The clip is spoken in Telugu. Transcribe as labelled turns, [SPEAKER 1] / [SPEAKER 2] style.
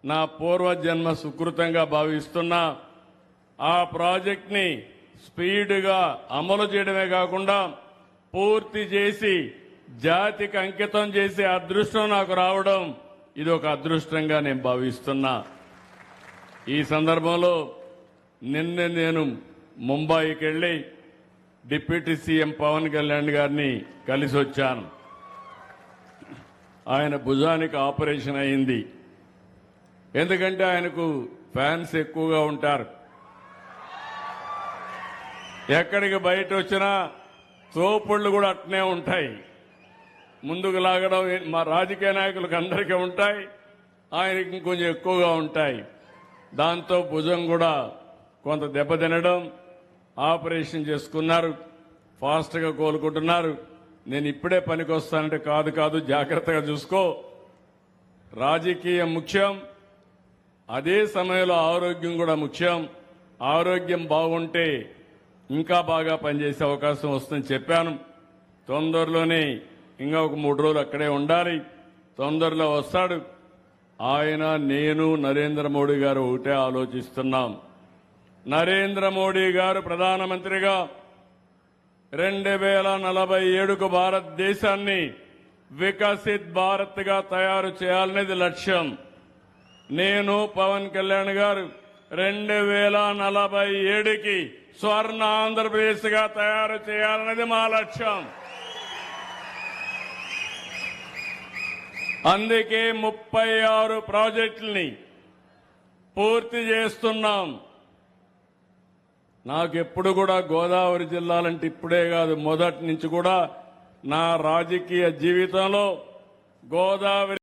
[SPEAKER 1] నా పూర్వజన్మ సుకృతంగా భావిస్తున్నా. ఆ ప్రాజెక్ట్ని స్పీడ్గా అమలు చేయడమే కాకుండా పూర్తి చేసి జాతికి అంకితం చేసే అదృష్టం నాకు రావడం ఇది ఒక అదృష్టంగా నేను భావిస్తున్నా. ఈ సందర్భంలో నిన్న నేను ముంబైకి వెళ్లి డిప్యూటీ సీఎం పవన్ కళ్యాణ్ గారిని కలిసి వచ్చాను. ఆయన భుజానికి ఆపరేషన్ అయింది. ఎందుకంటే ఆయనకు ఫ్యాన్స్ ఎక్కువగా ఉంటారు. ఎక్కడికి బయట వచ్చినా తోపుళ్ళు కూడా అట్నే ఉంటాయి. ముందుకు లాగడం మా రాజకీయ నాయకులకు అందరికీ ఉంటాయి, ఆయనకి ఇంకొంచెం ఎక్కువగా ఉంటాయి. దాంతో భుజం కూడా కొంత దెబ్బతినడం, ఆపరేషన్ చేసుకున్నారు, ఫాస్ట్గా కోలుకుంటున్నారు. నేను ఇప్పుడే పనికి వస్తానంటే కాదు జాగ్రత్తగా చూసుకో. రాజకీయం ముఖ్యం, అదే సమయంలో ఆరోగ్యం కూడా ముఖ్యం. ఆరోగ్యం బాగుంటే ఇంకా బాగా పనిచేసే అవకాశం వస్తుందని చెప్పాను. తొందరలోనే ఇంకా ఒక 3 రోజులు అక్కడే ఉండాలి. తొందరలో వస్తాడు. ఆయన, నేను, నరేంద్ర మోడీ గారు ఒకటే ఆలోచిస్తున్నాం. నరేంద్ర మోడీ గారు ప్రధానమంత్రిగా 2047కు భారతదేశాన్ని వికసిత్ భారత్ గా తయారు చేయాలనేది లక్ష్యం. నేను, పవన్ కళ్యాణ్ గారు 2047కి స్వర్ణ ఆంధ్రప్రదేశ్ గా తయారు చేయాలనేది మా లక్ష్యం. అందుకే 36 ప్రాజెక్టుల్ని పూర్తి చేస్తున్నాం. నాకెప్పుడు కూడా గోదావరి జిల్లాలంటే ఇప్పుడే కాదు, మొదటి నుంచి కూడా నా రాజకీయ జీవితంలో గోదావరి